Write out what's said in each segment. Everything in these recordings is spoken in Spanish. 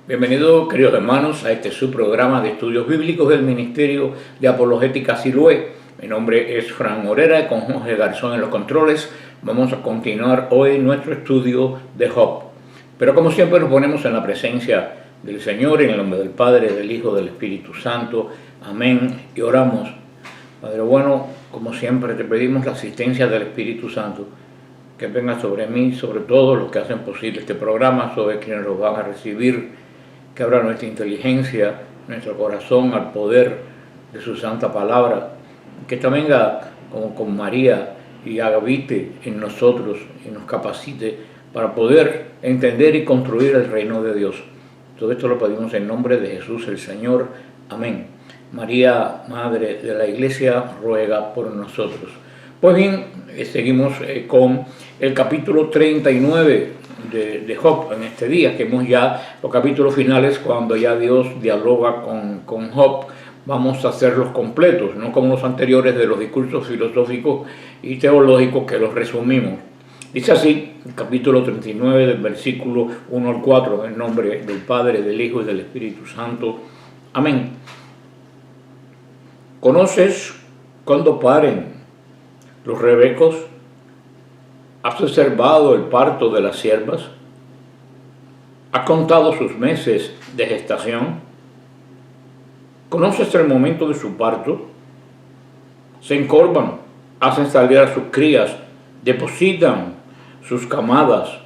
Bienvenidos, queridos hermanos, a este subprograma de estudios bíblicos del Ministerio de Apologética Siloé. Mi nombre es Fran Morera y con Jorge Garzón en los controles vamos a continuar hoy nuestro estudio de Job. Pero como siempre nos ponemos en la presencia del Señor, en el nombre del Padre, del Hijo, del Espíritu Santo. Amén. Y oramos. Padre bueno, como siempre te pedimos la asistencia del Espíritu Santo, que venga sobre mí, sobre todos los que hacen posible este programa, sobre quienes lo van a recibir, que abra nuestra inteligencia, nuestro corazón al poder de su santa palabra, que esta venga como con María y habite en nosotros y nos capacite para poder entender y construir el reino de Dios. Todo esto lo pedimos en nombre de Jesús el Señor. Amén. María, Madre de la Iglesia, ruega por nosotros. Pues bien, seguimos con el capítulo 39 de Job en este día, que hemos ya los capítulos finales cuando ya Dios dialoga con Job. Vamos a hacerlos completos, no como los anteriores de los discursos filosóficos y teológicos que los resumimos. Dice así, el capítulo 39 del versículo 1 al 4, en nombre del Padre, del Hijo y del Espíritu Santo. Amén. ¿Conoces cuándo paren los rebecos? ¿Has observado el parto de las siervas? ¿Has contado sus meses de gestación? ¿Conoces el momento de su parto? Se encorvan, hacen salir a sus crías, depositan sus camadas.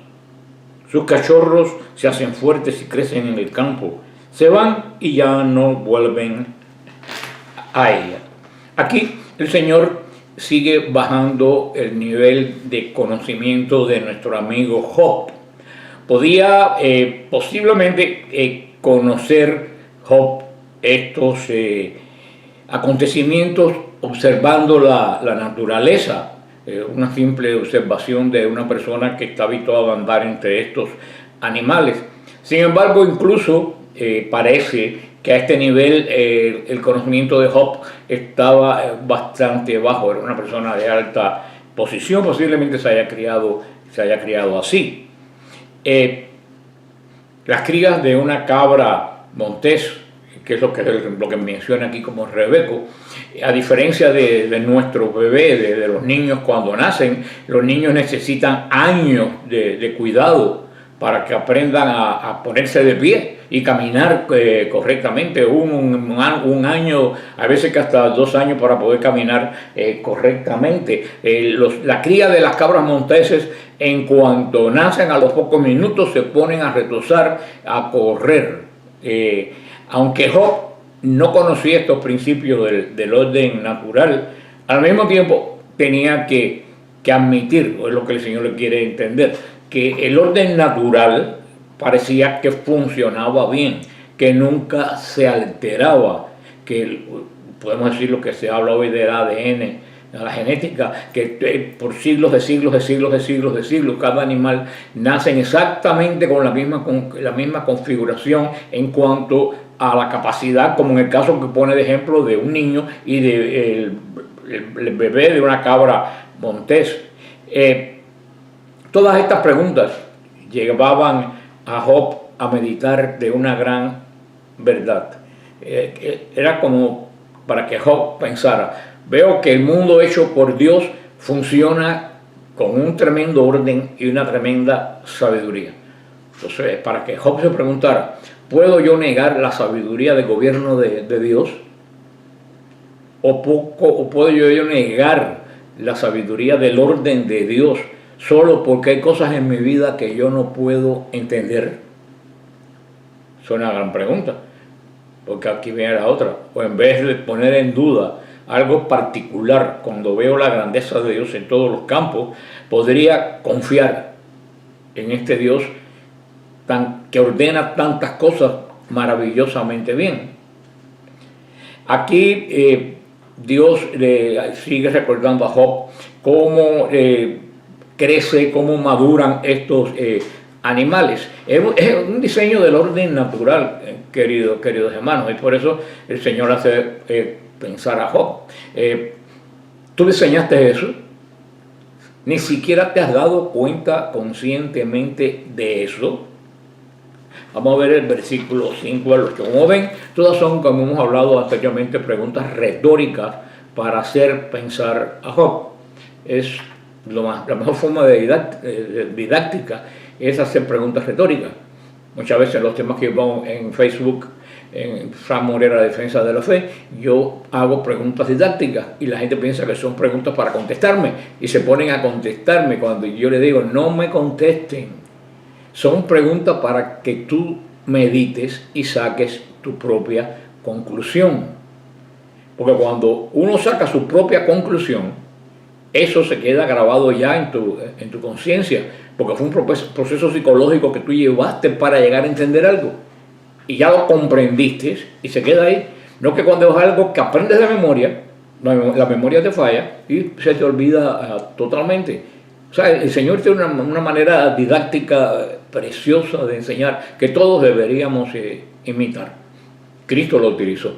Sus cachorros se hacen fuertes y crecen en el campo. Se van y ya no vuelven a ella. Aquí el Señor sigue bajando el nivel de conocimiento de nuestro amigo Job. Podía posiblemente conocer Job estos acontecimientos observando la naturaleza, una simple observación de una persona que está habituada a andar entre estos animales. Sin embargo, incluso parece que a este nivel el conocimiento de Job estaba bastante bajo. Era una persona de alta posición, posiblemente se haya criado así. Las crías de una cabra montés, que es lo que menciona aquí como rebeco, a diferencia de nuestros bebés, de los niños cuando nacen, los niños necesitan años de cuidado para que aprendan a ponerse de pie y caminar correctamente, un año, a veces que hasta 2 años para poder caminar correctamente. La cría de las cabras monteses, en cuanto nacen, a los pocos minutos se ponen a retozar, a correr. Aunque Job no conocía estos principios del orden natural, al mismo tiempo tenía que admitir, o es lo que el Señor le quiere entender, que el orden natural parecía que funcionaba bien, que nunca se alteraba, que podemos decir lo que se habla hoy del ADN, de la genética, que por siglos de siglos, cada animal nace exactamente con la misma configuración en cuanto a la capacidad, como en el caso que pone de ejemplo de un niño y el bebé de una cabra montés. Todas estas preguntas llevaban a Job a meditar de una gran verdad. Era como para que Job pensara: veo que el mundo hecho por Dios funciona con un tremendo orden y una tremenda sabiduría. Entonces, para que Job se preguntara: ¿puedo yo negar la sabiduría del gobierno de Dios? ¿O puedo yo negar la sabiduría del orden de Dios solo porque hay cosas en mi vida que yo no puedo entender? Es una gran pregunta, porque aquí viene la otra. O en vez de poner en duda algo particular, cuando veo la grandeza de Dios en todos los campos, podría confiar en este Dios que ordena tantas cosas maravillosamente bien. Aquí Dios sigue recordando a Job cómo crece, cómo maduran estos animales. Es un diseño del orden natural, queridos hermanos, y por eso el Señor hace pensar a Job. ¿Tú diseñaste eso? ¿Ni siquiera te has dado cuenta conscientemente de eso? Vamos a ver el versículo 5 al 8. Como ven, todas son, como hemos hablado anteriormente, preguntas retóricas para hacer pensar a Job. Es la mejor forma de didáctica es hacer preguntas retóricas. Muchas veces los temas que yo pongo en Facebook, en Fran Morera Defensa de la Fe, yo hago preguntas didácticas y la gente piensa que son preguntas para contestarme y se ponen a contestarme cuando yo les digo no me contesten. Son preguntas para que tú medites y saques tu propia conclusión. Porque cuando uno saca su propia conclusión, eso se queda grabado ya en tu conciencia, porque fue un proceso psicológico que tú llevaste para llegar a entender algo. Y ya lo comprendiste y se queda ahí. No que cuando es algo que aprendes de memoria, la memoria te falla y se te olvida totalmente. O sea, el Señor tiene una manera didáctica preciosa de enseñar que todos deberíamos imitar. Cristo lo utilizó.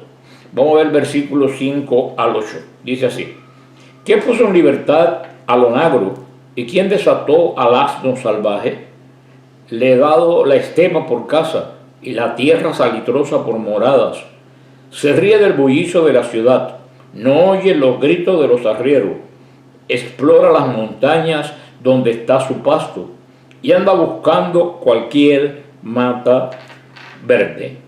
Vamos a ver el versículo 5 al 8. Dice así: ¿Quién puso en libertad al onagro y quién desató al asno salvaje? Le he dado la estepa por casa y la tierra salitrosa por moradas. Se ríe del bullicio de la ciudad, no oye los gritos de los arrieros. Explora las montañas donde está su pasto y anda buscando cualquier mata verde.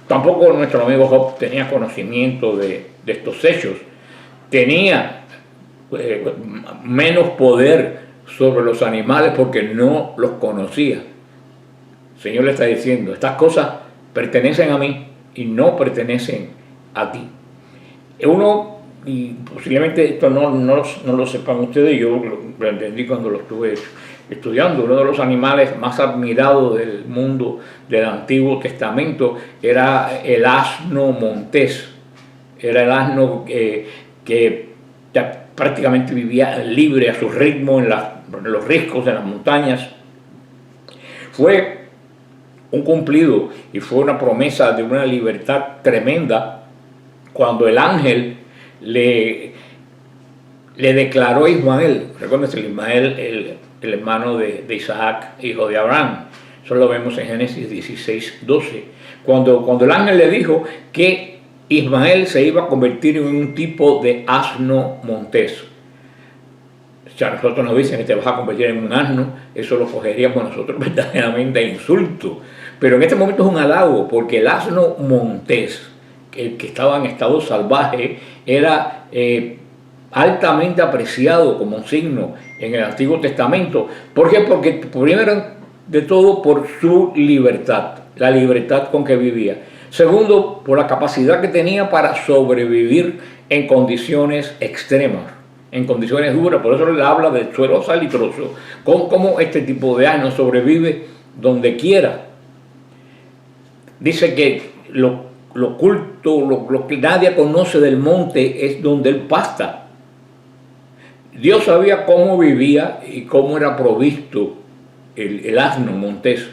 Tampoco nuestro amigo Job tenía conocimiento de estos hechos. Tenía menos poder sobre los animales porque no los conocía. El Señor le está diciendo, estas cosas pertenecen a mí y no pertenecen a ti. Uno, y posiblemente esto no lo sepan ustedes, yo lo entendí cuando lo estuve estudiando, uno de los animales más admirados del mundo del Antiguo Testamento era el asno montés. Era el asno que prácticamente vivía libre a su ritmo en los riscos, en las montañas. Fue un cumplido y fue una promesa de una libertad tremenda cuando el ángel le declaró a Ismael. Recuerden, Ismael, el hermano de Isaac, hijo de Abraham. Eso lo vemos en Génesis 16, 12. Cuando el ángel le dijo que Ismael se iba a convertir en un tipo de asno montés. Si a nosotros nos dicen que te vas a convertir en un asno, eso lo cogeríamos nosotros verdaderamente a insulto. Pero en este momento es un halago, porque el asno montés, el que estaba en estado salvaje, era altamente apreciado como un signo en el Antiguo Testamento. ¿Por qué? Porque primero de todo por su libertad, la libertad con que vivía. Segundo, por la capacidad que tenía para sobrevivir en condiciones extremas, en condiciones duras. Por eso le habla del suelo salitroso, cómo este tipo de asno sobrevive donde quiera. Dice que lo oculto, lo que nadie conoce del monte es donde él pasta. Dios sabía cómo vivía y cómo era provisto el asno montés.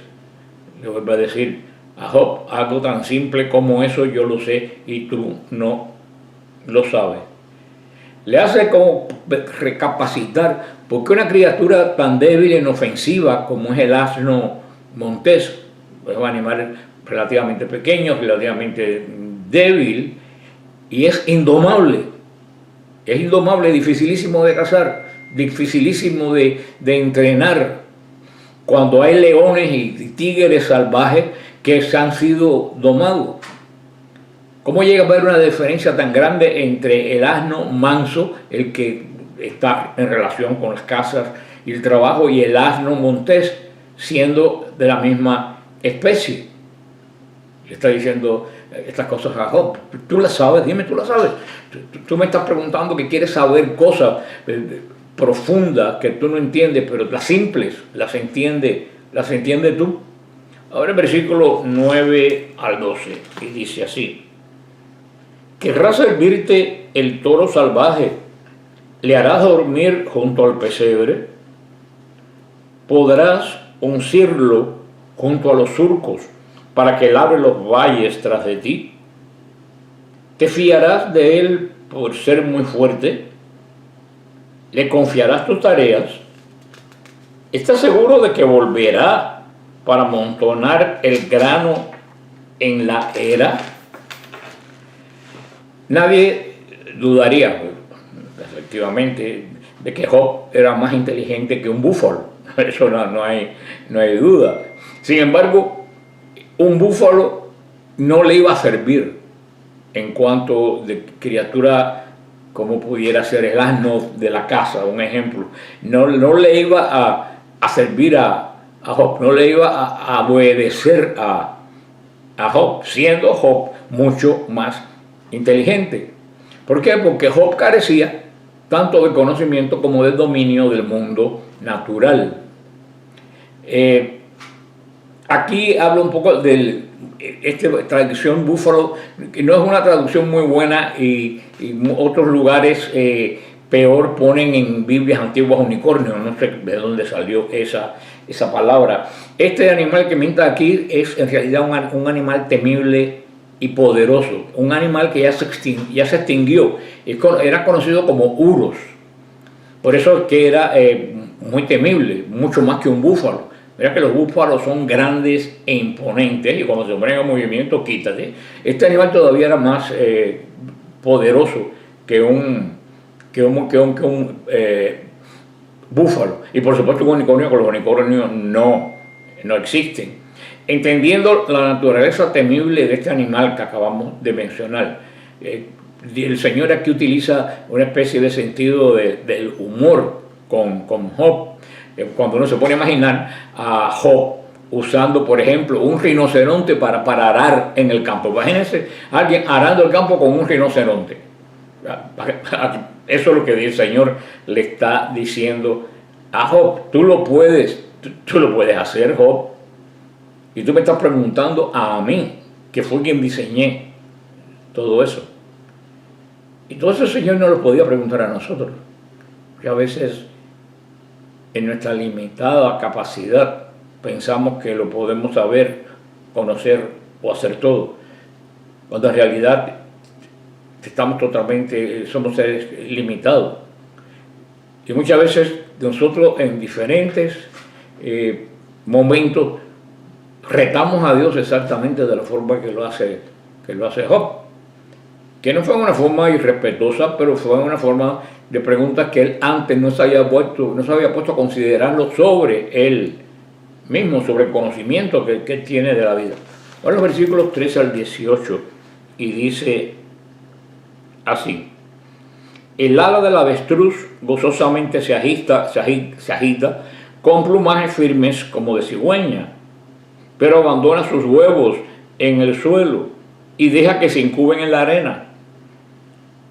Le vuelvo a decir a Job, algo tan simple como eso yo lo sé y tú no lo sabes. Le hace como recapacitar, porque una criatura tan débil e inofensiva como es el asno montés, es un animal relativamente pequeño, relativamente débil, y es indomable, dificilísimo de cazar, dificilísimo de entrenar, cuando hay leones y tigres salvajes que se han sido domados. ¿Cómo llega a haber una diferencia tan grande entre el asno manso, el que está en relación con las cazas y el trabajo, y el asno montés, siendo de la misma especie? Le está diciendo estas cosas a Job. Tú las sabes, dime, tú las sabes. Tú me estás preguntando que quieres saber cosas profundas que tú no entiendes, pero las simples las entiende tú. Ahora el versículo 9 al 12, y dice así: ¿Querrás servirte el toro salvaje? ¿Le harás dormir junto al pesebre? ¿Podrás uncirlo junto a los surcos para que labre los valles tras de ti? ¿Te fiarás de él por ser muy fuerte? ¿Le confiarás tus tareas? ¿Estás seguro de que volverá para amontonar el grano en la era, nadie dudaría, efectivamente, de que Job era más inteligente que un búfalo. Eso no hay duda. Sin embargo, un búfalo no le iba a servir en cuanto de criatura como pudiera ser el asno de la casa, un ejemplo. No le iba a servir a Job, no le iba a obedecer a Job, siendo Job mucho más inteligente. ¿Por qué? Porque Job carecía tanto de conocimiento como de dominio del mundo natural. Aquí hablo un poco de esta traducción búfalo, que no es una traducción muy buena, y otros lugares peor ponen en Biblias antiguas unicornio. No sé de dónde salió esa palabra. Este animal que minta aquí es en realidad un animal temible y poderoso, un animal que ya se extinguió, era conocido como Uros. Por eso es que era muy temible, mucho más que un búfalo. Mira que los búfalos son grandes e imponentes, y cuando se ponen en movimiento, quítate. Este animal todavía era más poderoso que un búfalo. Y por supuesto un unicornio, que los unicornios no existen. Entendiendo la naturaleza temible de este animal que acabamos de mencionar, el Señor aquí utiliza una especie de sentido del humor con Job. Cuando uno se pone a imaginar a Job usando, por ejemplo, un rinoceronte para arar en el campo. Imagínense a alguien arando el campo con un rinoceronte. Eso es lo que el Señor le está diciendo a Job. Tú lo puedes hacer, Job. Y tú me estás preguntando a mí, que fue quien diseñé todo eso. Y todo eso el Señor no lo podía preguntar a nosotros. Porque a veces, en nuestra limitada capacidad, pensamos que lo podemos saber, conocer o hacer todo, cuando en realidad somos seres limitados. Y muchas veces nosotros en diferentes momentos retamos a Dios exactamente de la forma que lo hace Job, que no fue una forma irrespetuosa, pero fue una forma de preguntas que él antes no se había puesto a considerarlo sobre él mismo, sobre el conocimiento que él tiene de la vida. Ahora los versículos 13 al 18, y dice así: el ala del avestruz gozosamente se agita con plumajes firmes como de cigüeña, pero abandona sus huevos en el suelo y deja que se incuben en la arena.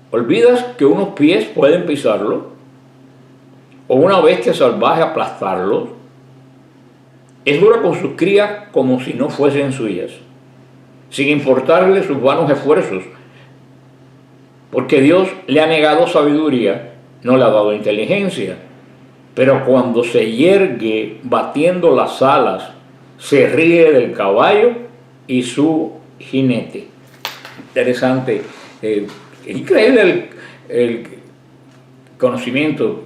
¿Olvidas que unos pies pueden pisarlo? ¿O una bestia salvaje aplastarlo? Es dura con sus crías como si no fuesen suyas, sin importarle sus vanos esfuerzos, porque Dios le ha negado sabiduría, no le ha dado inteligencia. Pero cuando se yergue batiendo las alas, se ríe del caballo y su jinete. Interesante. Es increíble el conocimiento,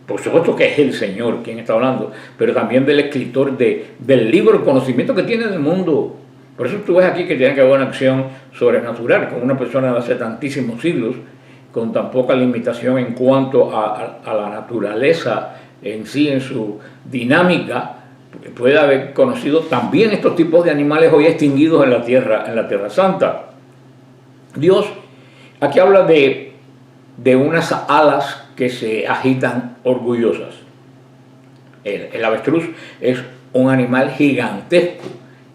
por supuesto que es el Señor quien está hablando, pero también del escritor del libro, el conocimiento que tiene del mundo. Por eso tú ves aquí que tiene que haber una acción sobrenatural con una persona de hace tantísimos siglos, con tan poca limitación en cuanto a la naturaleza en sí, en su dinámica, puede haber conocido también estos tipos de animales hoy extinguidos en la Tierra Santa. Dios aquí habla de unas alas que se agitan orgullosas. El avestruz es un animal gigantesco,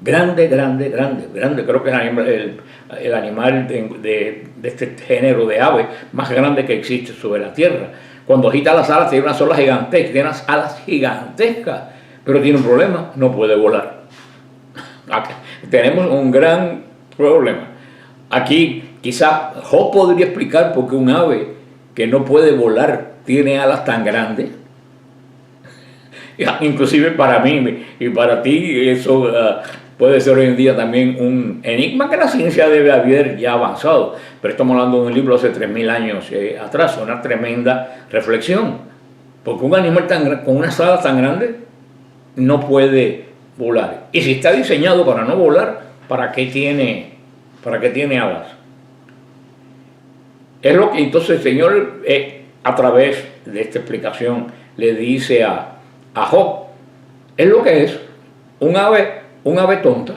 grande. Creo que es el animal de este género de ave más grande que existe sobre la Tierra. Cuando agita las alas tiene unas alas gigantescas, pero tiene un problema: no puede volar. Tenemos un gran problema. Aquí quizá Job podría explicar por qué un ave que no puede volar tiene alas tan grandes. Inclusive para mí y para ti eso puede ser hoy en día también un enigma que la ciencia debe haber ya avanzado. Pero estamos hablando de un libro hace 3000 años atrás, una tremenda reflexión. Porque un animal con unas alas tan grandes no puede volar. Y si está diseñado para no volar, ¿para qué tiene alas? Es lo que entonces el Señor, a través de esta explicación, le dice a Job. Es lo que es un ave tonta,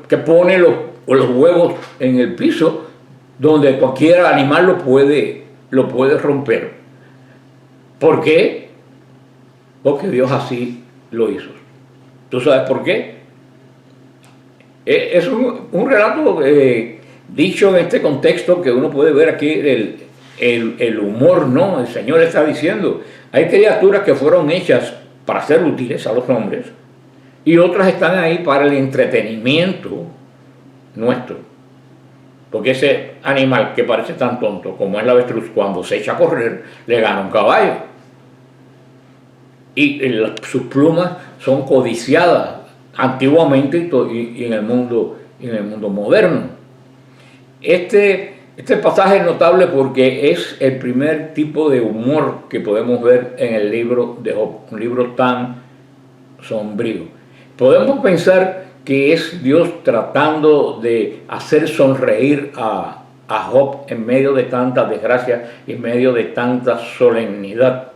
que pone los huevos en el piso, donde cualquier animal lo puede romper. ¿Por qué? Porque Dios así lo hizo. ¿Tú sabes por qué? Es un relato dicho en este contexto, que uno puede ver aquí el humor, ¿no? El Señor está diciendo, hay criaturas que fueron hechas para ser útiles a los hombres, y otras están ahí para el entretenimiento nuestro. Porque ese animal que parece tan tonto como es la avestruz, cuando se echa a correr, le gana un caballo. Y sus plumas son codiciadas antiguamente y en el mundo moderno. Este pasaje es notable porque es el primer tipo de humor que podemos ver en el libro de Job, un libro tan sombrío. Podemos pensar que es Dios tratando de hacer sonreír a Job en medio de tanta desgracia y en medio de tanta solemnidad.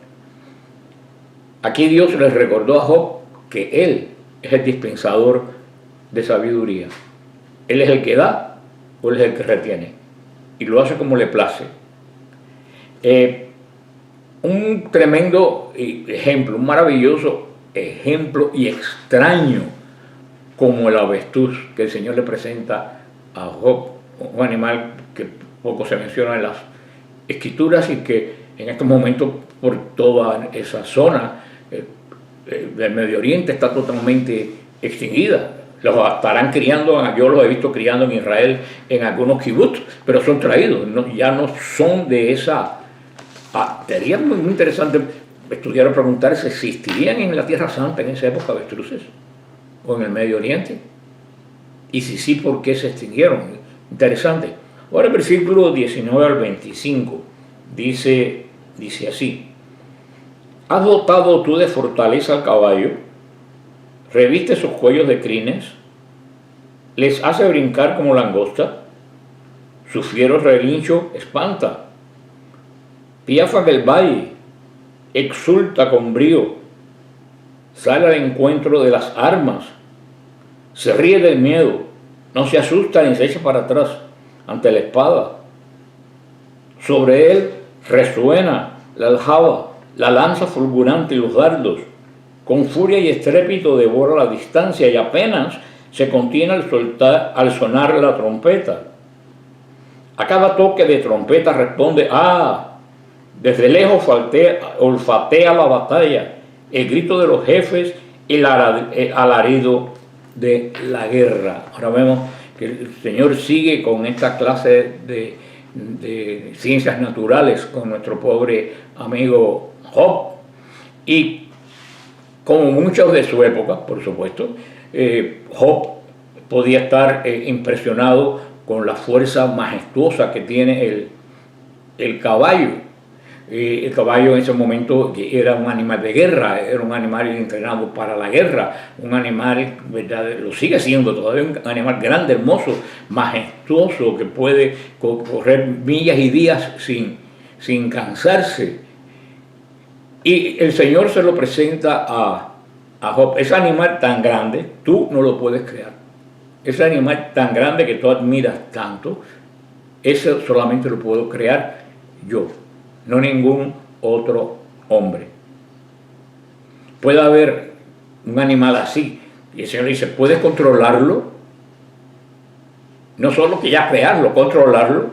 Aquí Dios les recordó a Job que Él es el dispensador de sabiduría. Él es el que da o Él es el que retiene. Y lo hace como le place. Un tremendo ejemplo, un maravilloso ejemplo y extraño como el avestruz que el Señor le presenta a Job, un animal que poco se menciona en las Escrituras y que en estos momentos por toda esa zona del Medio Oriente está totalmente extinguida. Los estarán criando, yo los he visto criando en Israel en algunos kibbutz, pero son traídos, ya no son de esa. Sería muy interesante estudiar o preguntar si existirían en la Tierra Santa en esa época avestruces o en el Medio Oriente, y si sí, ¿por qué se extinguieron? Interesante. Ahora el versículo 19 al 25 dice así: ¿has dotado tú de fortaleza al caballo? ¿Reviste sus cuellos de crines? ¿Les hace brincar como langosta? Su fiero relincho espanta. Piafa del valle, exulta con brío, sale al encuentro de las armas, se ríe del miedo, no se asusta ni se echa para atrás ante la espada. Sobre él resuena la aljaba, la lanza fulgurante y los dardos. Con furia y estrépito devora la distancia y apenas se contiene al sonar la trompeta. A cada toque de trompeta responde ¡ah! Desde lejos olfatea la batalla, el grito de los jefes y el alarido de la guerra. Ahora vemos que el Señor sigue con esta clase de ciencias naturales con nuestro pobre amigo Job. Y como muchos de su época, por supuesto, Job podía estar impresionado con la fuerza majestuosa que tiene el caballo. El caballo en ese momento era un animal de guerra, era un animal entrenado para la guerra, un animal, ¿verdad? Lo sigue siendo todavía, un animal grande, hermoso, majestuoso, que puede correr millas y días sin cansarse. Y el Señor se lo presenta a Job. Ese animal tan grande, tú no lo puedes crear. Ese animal tan grande que tú admiras tanto, ese solamente lo puedo crear yo, no ningún otro hombre. Puede haber un animal así, y el Señor dice, ¿puedes controlarlo? No solo que ya crearlo, controlarlo.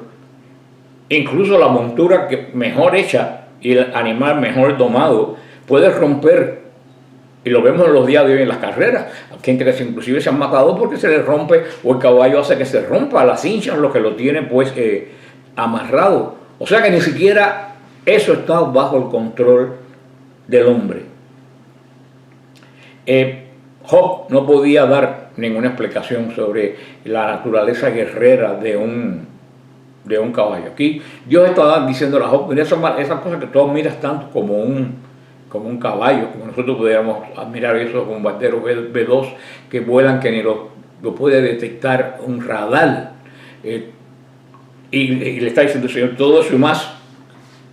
Incluso la montura que mejor hecha y el animal mejor domado puede romper, y lo vemos en los días de hoy en las carreras, gente que inclusive se han matado porque se les rompe, o el caballo hace que se rompa las cinchas, lo que lo tiene pues amarrado. O sea que ni siquiera eso está bajo el control del hombre. Job no podía dar ninguna explicación sobre la naturaleza guerrera de un caballo. Aquí Dios está diciendo a Job, esas cosas que tú miras tanto como como un caballo, como nosotros pudiéramos admirar esos bombarderos B-2 que vuelan, que ni lo puede detectar un radar. Y le está diciendo el Señor, todo eso y más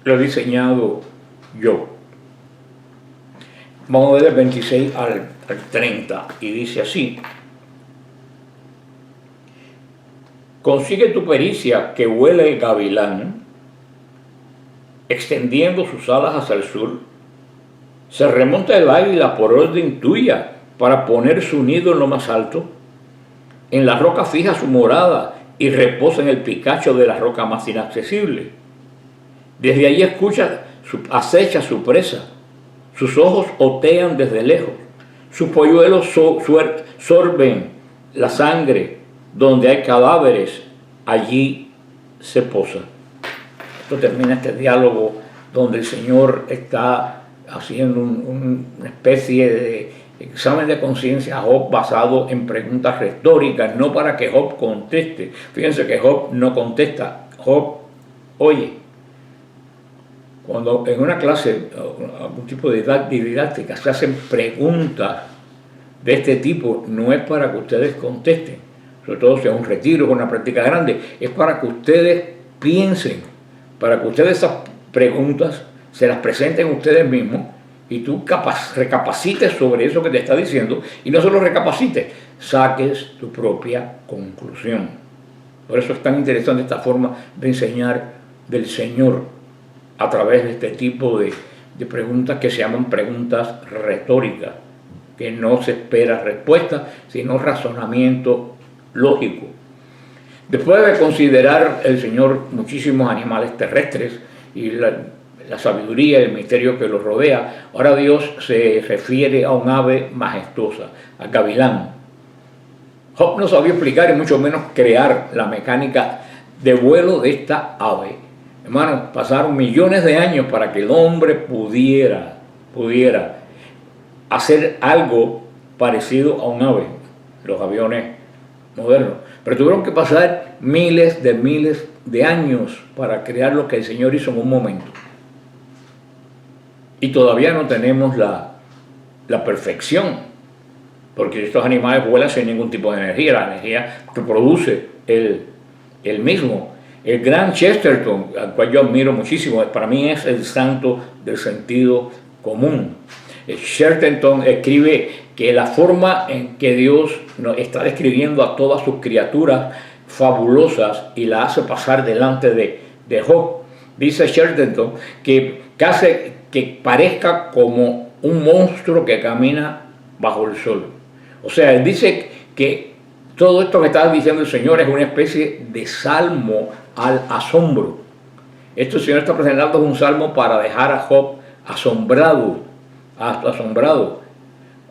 lo he diseñado yo. Vamos a ver del 26 al 30, y dice así: consigue tu pericia que vuela el gavilán, extendiendo sus alas hacia el sur. Se remonta el águila por orden tuya para poner su nido en lo más alto. En la roca fija su morada y reposa en el picacho de la roca más inaccesible. Desde allí acecha su presa. Sus ojos otean desde lejos. Sus polluelos sorben la sangre. Donde hay cadáveres, allí se posa. Esto termina este diálogo donde el Señor está haciendo una especie de examen de conciencia a Job basado en preguntas retóricas, no para que Job conteste. Fíjense que Job no contesta. Job oye. Cuando en una clase, algún tipo de didáctica, se hacen preguntas de este tipo, no es para que ustedes contesten, sobre todo si es un retiro o una práctica grande, es para que ustedes piensen, para que ustedes esas preguntas se las presenten ustedes mismos y tú recapacites sobre eso que te está diciendo, y no solo recapacites, saques tu propia conclusión. Por eso es tan interesante esta forma de enseñar del Señor a través de este tipo de preguntas que se llaman preguntas retóricas, que no se espera respuesta, sino razonamiento lógico. Después de considerar el Señor muchísimos animales terrestres y la sabiduría y el misterio que los rodea, ahora Dios se refiere a un ave majestuosa, al gavilán. Job no sabía explicar y mucho menos crear la mecánica de vuelo de esta ave. Hermanos, pasaron millones de años para que el hombre pudiera hacer algo parecido a un ave, los aviones modernos. Pero tuvieron que pasar miles de años para crear lo que el Señor hizo en un momento. Y todavía no tenemos la perfección, porque estos animales vuelan sin ningún tipo de energía, la energía que produce el mismo. El gran Chesterton, al cual yo admiro muchísimo, para mí es el santo del sentido común. Chesterton escribe que la forma en que Dios nos está describiendo a todas sus criaturas fabulosas y la hace pasar delante de Job, dice Chesterton que hace que parezca como un monstruo que camina bajo el sol. O sea, él dice que todo esto que está diciendo el Señor es una especie de salmo al asombro. Esto el Señor está presentando un salmo para dejar a Job asombrado.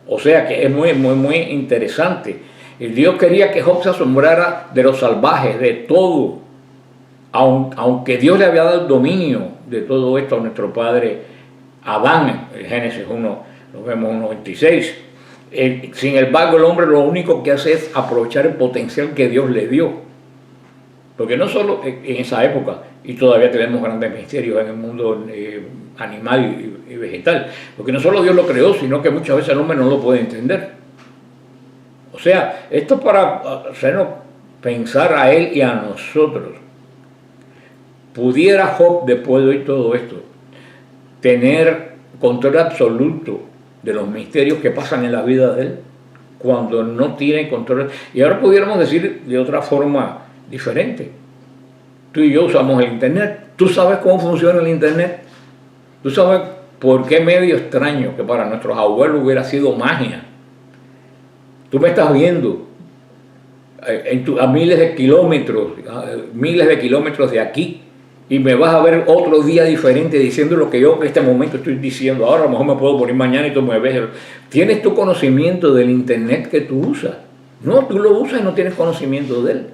O sea que es muy interesante. El Dios quería que Job se asombrara de los salvajes, de todo. Aunque Dios le había dado el dominio de todo esto a nuestro padre Adán, en Génesis 1, lo vemos 1:26. Sin embargo, el hombre lo único que hace es aprovechar el potencial que Dios le dio. Porque no solo en esa época, y todavía tenemos grandes misterios en el mundo animal y vegetal, porque no solo Dios lo creó, sino que muchas veces el hombre no lo puede entender. O sea, esto es para hacernos pensar a él y a nosotros. ¿Pudiera Job, después de oír todo esto, tener control absoluto de los misterios que pasan en la vida de él, cuando no tiene control? Y ahora pudiéramos decir de otra forma diferente. Tú y yo usamos el internet. ¿Tú sabes cómo funciona el internet? ¿Tú sabes por qué medio extraño que para nuestros abuelos hubiera sido magia? Tú me estás viendo a miles de kilómetros de aquí, y me vas a ver otro día diferente diciendo lo que yo en este momento estoy diciendo ahora. A lo mejor me puedo poner mañana y tú me ves. ¿Tienes tu conocimiento del internet que tú usas? No, tú lo usas y no tienes conocimiento de él.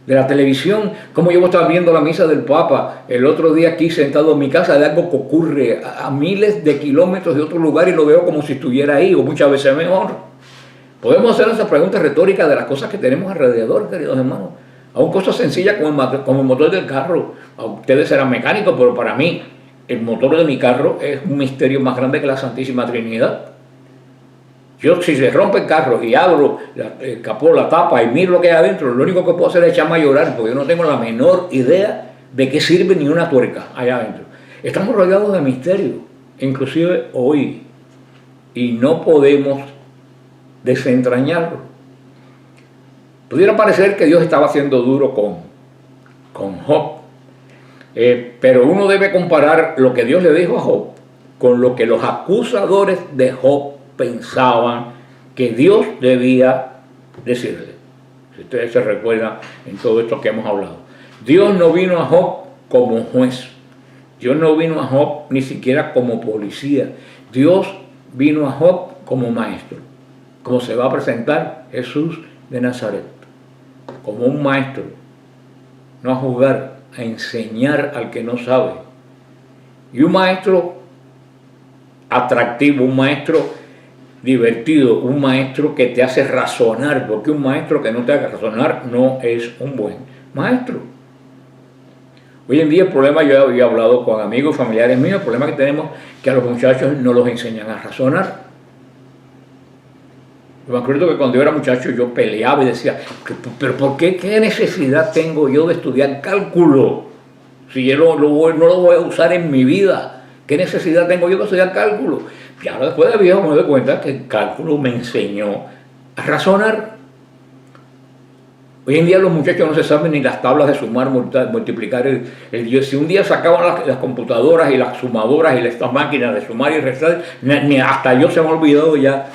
De la televisión, como yo estaba viendo la misa del Papa el otro día aquí sentado en mi casa, de algo que ocurre a miles de kilómetros de otro lugar, y lo veo como si estuviera ahí, o muchas veces mejor. Podemos hacer esas preguntas retóricas de las cosas que tenemos alrededor, queridos hermanos. Aún cosas sencillas como el motor del carro. A ustedes serán mecánicos, pero para mí, el motor de mi carro es un misterio más grande que la Santísima Trinidad. Yo, si se rompe el carro y abro el capó, la tapa y miro lo que hay adentro, lo único que puedo hacer es echarme a llorar porque yo no tengo la menor idea de qué sirve ni una tuerca allá adentro. Estamos rodeados de misterios, inclusive hoy, y no podemos desentrañarlo. Pudiera parecer que Dios estaba siendo duro con Job, pero uno debe comparar lo que Dios le dijo a Job con lo que los acusadores de Job pensaban que Dios debía decirle. Si ustedes se recuerdan en todo esto que hemos hablado, Dios no vino a Job como juez, Dios no vino a Job ni siquiera como policía, Dios vino a Job como maestro, como se va a presentar Jesús de Nazaret, como un maestro, no a juzgar, a enseñar al que no sabe. Y un maestro atractivo, un maestro divertido, un maestro que te hace razonar, porque un maestro que no te haga razonar no es un buen maestro. Hoy en día el problema, yo había hablado con amigos, familiares míos, el problema que tenemos es que a los muchachos no los enseñan a razonar. Yo me acuerdo que cuando yo era muchacho yo peleaba y decía, pero ¿por qué? ¿Qué necesidad tengo yo de estudiar cálculo? Si yo no lo voy a usar en mi vida, ¿qué necesidad tengo yo de estudiar cálculo? Y ahora después de viejo me doy cuenta que el cálculo me enseñó a razonar. Hoy en día los muchachos no se saben ni las tablas de sumar, multiplicar. Si un día sacaban las computadoras y las sumadoras y estas máquinas de sumar y restar, ni hasta yo se me ha olvidado ya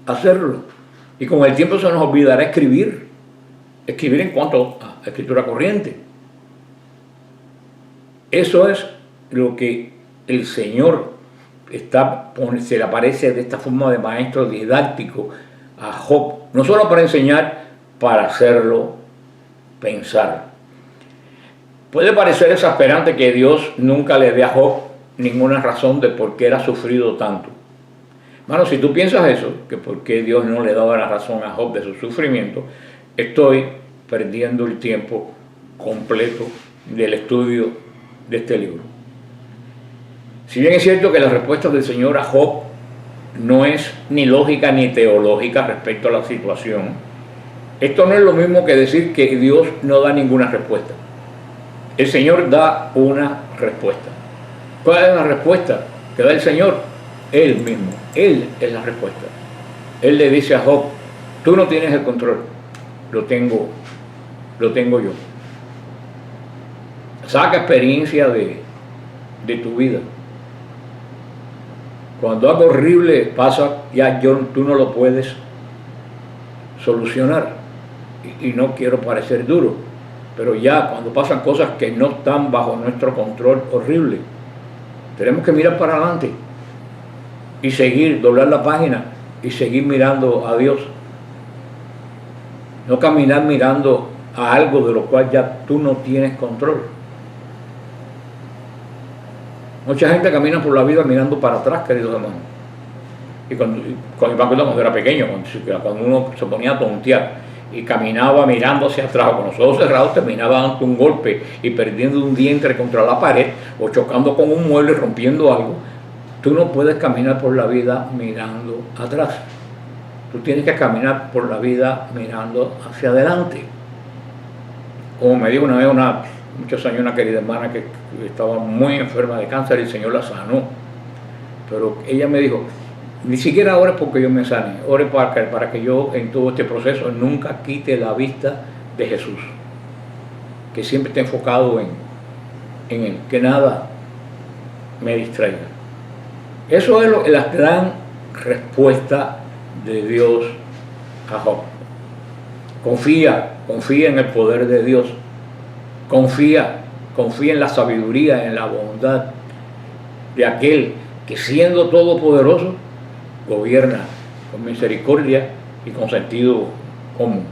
hacerlo. Y con el tiempo se nos olvidará escribir. Escribir en cuanto a escritura corriente. Eso es lo que el Señor se le aparece de esta forma de maestro didáctico a Job, no solo para enseñar, para hacerlo pensar. Puede parecer exasperante que Dios nunca le dé a Job ninguna razón de por qué él ha sufrido tanto. Bueno, si tú piensas eso, que por qué Dios no le daba la razón a Job de su sufrimiento, estoy perdiendo el tiempo completo del estudio de este libro. Si bien es cierto que la respuesta del Señor a Job no es ni lógica ni teológica respecto a la situación, esto no es lo mismo que decir que Dios no da ninguna respuesta. El Señor da una respuesta. ¿Cuál es la respuesta que da el Señor? Él mismo. Él es la respuesta. Él le dice a Job, tú no tienes el control, lo tengo yo. Saca experiencia de tu vida. Cuando algo horrible pasa, tú no lo puedes solucionar. Y no quiero parecer duro, pero ya cuando pasan cosas que no están bajo nuestro control horrible, tenemos que mirar para adelante y seguir, doblar la página y seguir mirando a Dios. No caminar mirando a algo de lo cual ya tú no tienes control. Mucha gente camina por la vida mirando para atrás, queridos hermanos. Y cuando era pequeño, cuando uno se ponía a tontear y caminaba mirando hacia atrás, con los ojos cerrados, terminaba dando un golpe y perdiendo un diente contra la pared o chocando con un mueble, rompiendo algo. Tú no puedes caminar por la vida mirando atrás. Tú tienes que caminar por la vida mirando hacia adelante. Como me dijo una vez, muchos años, una querida hermana que estaba muy enferma de cáncer y el Señor la sanó. Pero ella me dijo, ni siquiera ores porque yo me sane, ore para que yo en todo este proceso nunca quite la vista de Jesús. Que siempre esté enfocado en Él, que nada me distraiga. Eso es la gran respuesta de Dios a Job. Confía en el poder de Dios. Confía en la sabiduría, en la bondad de aquel que siendo todopoderoso, gobierna con misericordia y con sentido común.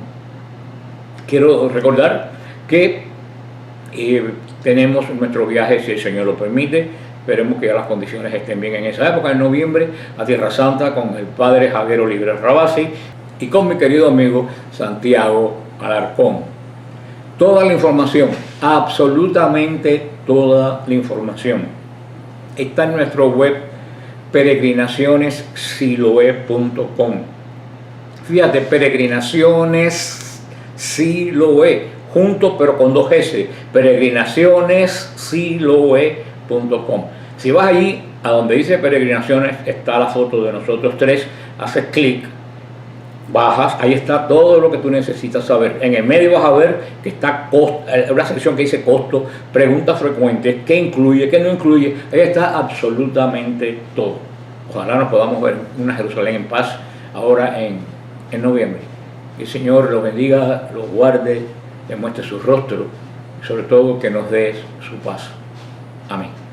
Quiero recordar que tenemos nuestro viaje, si el Señor lo permite. Esperemos que ya las condiciones estén bien en esa época, en noviembre, a Tierra Santa, con el padre Javier Oliver Rabasi y con mi querido amigo Santiago Alarcón. Toda la información, absolutamente toda la información está en nuestro web peregrinacionessiloe.com. Fíjate, Peregrinaciones Siloe, juntos pero con 2 S, peregrinacionessiloe.com. Si vas allí, a donde dice Peregrinaciones, está la foto de nosotros 3, haces clic, bajas, ahí está todo lo que tú necesitas saber. En el medio vas a ver que está una sección que dice costo, preguntas frecuentes, qué incluye, qué no incluye. Ahí está absolutamente todo. Ojalá nos podamos ver una Jerusalén en paz ahora en noviembre. Que el Señor los bendiga, los guarde, les muestre su rostro y sobre todo que nos dé su paz. Amén.